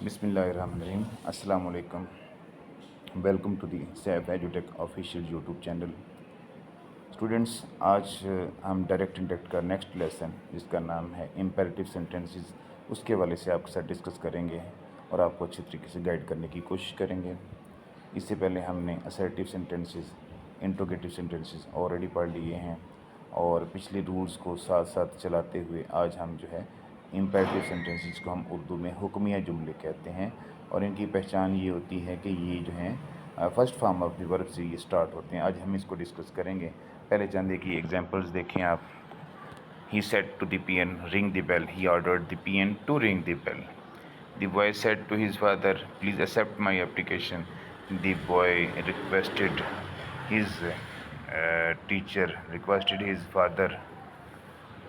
बिस्मिल्लाहिर्रहमानिर्रहीम अस्सलाम वालेकुम। वेलकम टू दी सैफ एजुटेक ऑफिशियल यूट्यूब चैनल। स्टूडेंट्स, आज हम डायरेक्ट इंडायरेक्ट का नेक्स्ट लेसन जिसका नाम है इम्पेरेटिव सेंटेंसेस, उसके वाले से आपके साथ डिस्कस करेंगे और आपको अच्छी तरीके से गाइड करने की कोशिश करेंगे। इससे पहले हमने assertive sentences, interrogative sentences already पढ़ लिए हैं और पिछले रूल्स को साथ साथ चलाते हुए आज हम जो है इम्पेरेटिव सेंटेंसेस को हम उर्दू में हुक्मिया जुमले कहते हैं और इनकी पहचान ये होती है कि ये जो हैं first form of the verb से ये स्टार्ट होते हैं। आज हम इसको डिस्कस करेंगे। पहले चंद देखिए एग्जांपल्स देखें आप। He said to the peon ring the bell, he ordered the peon to ring the bell. The boy said to his father please accept my application. The boy requested his requested his father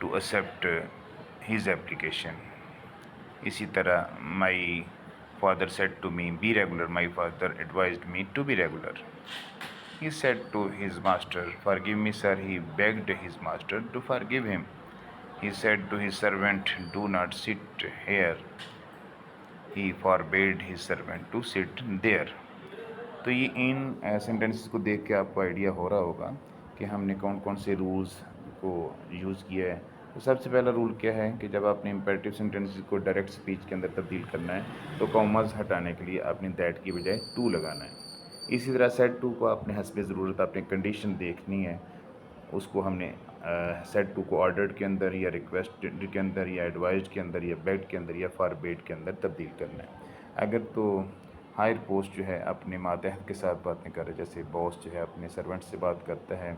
to accept his application. इसी तरह my father said to me be regular. My father advised me to be regular. He said to his master, forgive me sir. He begged his master to forgive him. He said to his servant, do not sit here. He forbade his servant to sit there. तो ये इन sentences को देख के आपको idea हो रहा होगा कि हमने कौन कौन से रूल्स को यूज़ किया है। तो सबसे पहला रूल क्या है कि जब आपने इम्पेरेटिव सेंटेंसेस को डायरेक्ट स्पीच के अंदर तब्दील करना है तो कॉमास हटाने के लिए आपने दैट की बजाय टू लगाना है। इसी तरह सेड टू को आपने हस्बे ज़रूरत आपने कंडीशन देखनी है, उसको हमने सेड टू को ऑर्डर्ड के अंदर या रिक्वेस्टेड के अंदर या एडवाइज्ड के अंदर या बेग्ड के अंदर या फॉरबेड के अंदर तब्दील करना है। अगर तो हायर पोस्ट जो है अपने मातहत के साथ बातें करे, जैसे बॉस जो है अपने सर्वेंट से बात करता है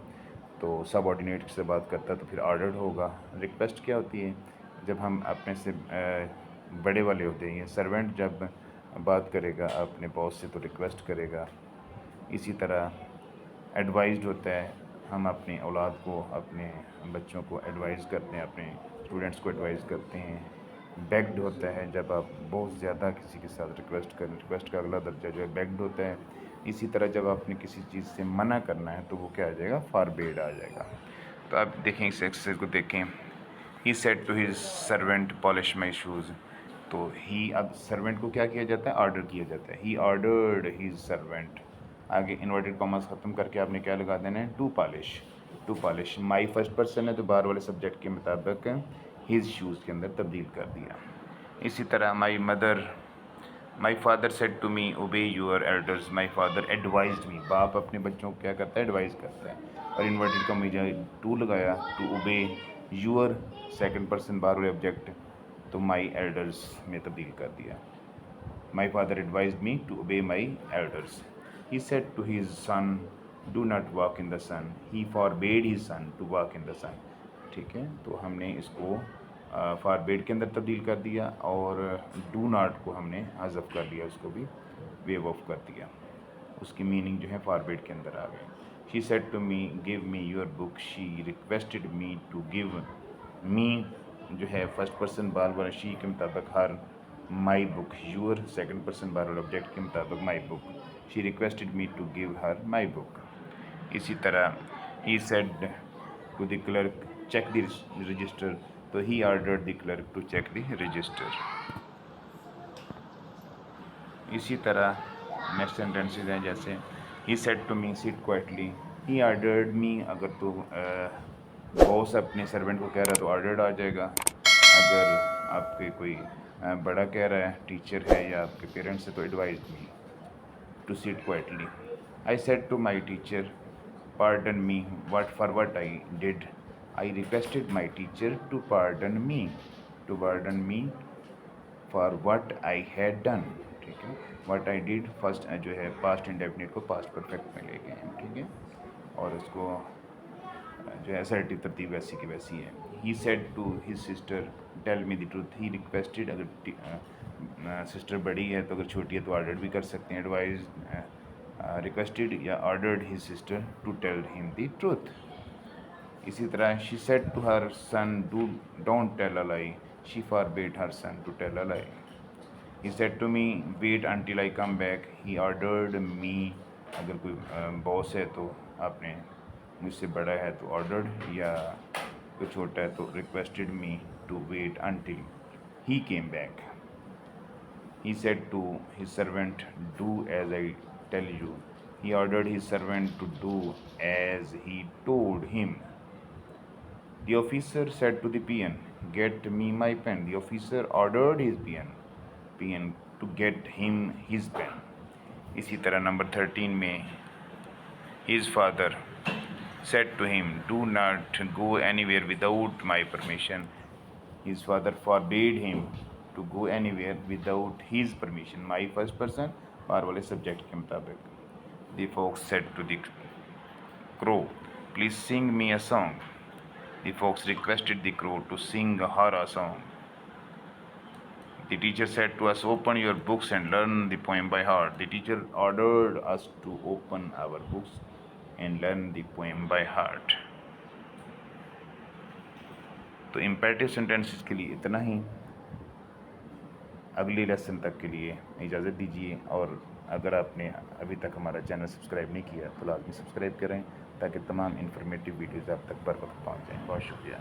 तो सबऑर्डिनेट से बात करता है तो फिर ऑर्डर्ड होगा। रिक्वेस्ट क्या होती है? जब हम अपने से बड़े वाले होते हैं, सर्वेंट जब बात करेगा अपने बॉस से तो रिक्वेस्ट करेगा। इसी तरह एडवाइज्ड होता है, हम अपनी औलाद को, अपने बच्चों को एडवाइज़ करते हैं, अपने स्टूडेंट्स को एडवाइज़ करते हैं। बेग्ड होता है जब आप बहुत ज़्यादा किसी के साथ रिक्वेस्ट करें, रिक्वेस्ट का अगला दर्जा जो है बेग्ड होता है। इसी तरह जब आपने किसी चीज़ से मना करना है तो वो क्या आ जाएगा? फॉरबेड आ जाएगा। तो आप देखें इस एक्सरसाइज को देखें। He said to his servant polish my shoes. तो ही, अब सर्वेंट को क्या किया जाता है? ऑर्डर किया जाता है। He ordered his servant. आगे इन्वर्टेड कॉमर्स ख़त्म करके आपने क्या लगा देना है? To polish. To polish my first person है तो बाहर वाले सब्जेक्ट के मुताबिक हिज शूज़ के अंदर तब्दील कर दिया। इसी तरह my father said to me obey your elders. My father advised me. बाप अपने बच्चों को क्या करता है? एडवाइज़ करता है। और इन्वर्टेड का मुझे टू लगाया, to obey your second person बाहर वाले ऑब्जेक्ट, तो माई एल्डर्स में तब्दील कर दिया। My father advised me to obey my elders. He said to his son, do not walk in the sun. He forbade his son to walk in the sun. ठीक है, तो हमने इसको फॉरबेड के अंदर तब्दील कर दिया और डू नॉट को हमने हज़फ कर दिया, उसको भी वेव ऑफ कर दिया। उसकी मीनिंग जो है फॉरबेड के अंदर आ गई। She said to me give me your book. She requested me to give me जो है फर्स्ट पर्सन बार वाला शी के मुताबिक her, my book your second person बार वाला ऑब्जेक्ट के मुताबिक my book. She requested me to give her my book. इसी तरह he said to the clerk check the register, तो he ordered the clerk to check the register. इसी तरह next sentences हैं, जैसे he said to me sit quietly. He ordered me, अगर तो boss अपने सर्वेंट को कह रहा है तो ऑर्डर्ड आ जाएगा। अगर आपके कोई बड़ा कह रहा है, टीचर है या आपके पेरेंट्स है, तो advise me to sit quietly. I said to my teacher pardon me what I did. I requested my teacher to pardon me for what I had done। ठीक है, what I did फर्स्ट जो है past indefinite को past perfect में ले गए हैं। ठीक है, और उसको जो है असर्टिव तरतीब वैसी की वैसी है। He said to his sister tell me the truth. He requested, अगर सिस्टर बड़ी है तो, अगर छोटी है तो ऑर्डर्ड भी कर सकते हैं। एडवाइज रिक्वेस्टेड या ordered his sister to tell him the truth. इसी तरह she said to her son don't tell a lie. She forbade her son to tell a lie. He said to me wait until I come back. He ordered me, अगर कोई boss है तो आपने मुझसे बड़ा है तो ऑर्डर्ड, या कोई छोटा है तो requested me to wait until he came back. He said to his servant, "Do as I tell you." He ordered his servant to do as he told him. The officer said to the peon, "Get me my pen." The officer ordered his peon to get him his pen. इसी तरह number 13 में his father said to him, "Do not go anywhere without my permission." His father forbade him to go anywhere without his permission. My first person बार वाले subject के मुताबिक. The fox said to the crow, "Please sing me a song." The fox requested the crow to sing her a song. The teacher said to us, "Open your books and learn the poem by heart." The teacher ordered us to open our books and learn the poem by heart. तो imperative sentences के लिए इतना ही. अगली lesson तक के लिए इजाज़त दीजिए, और अगर आपने अभी तक हमारा चैनल सब्सक्राइब नहीं किया तो लाजमी सब्सक्राइब करें ताकि तमाम इन्फॉर्मेटिव वीडियोज़ आप तक बर वक्त पहुँच जाएँ. बहुत शुक्रिया.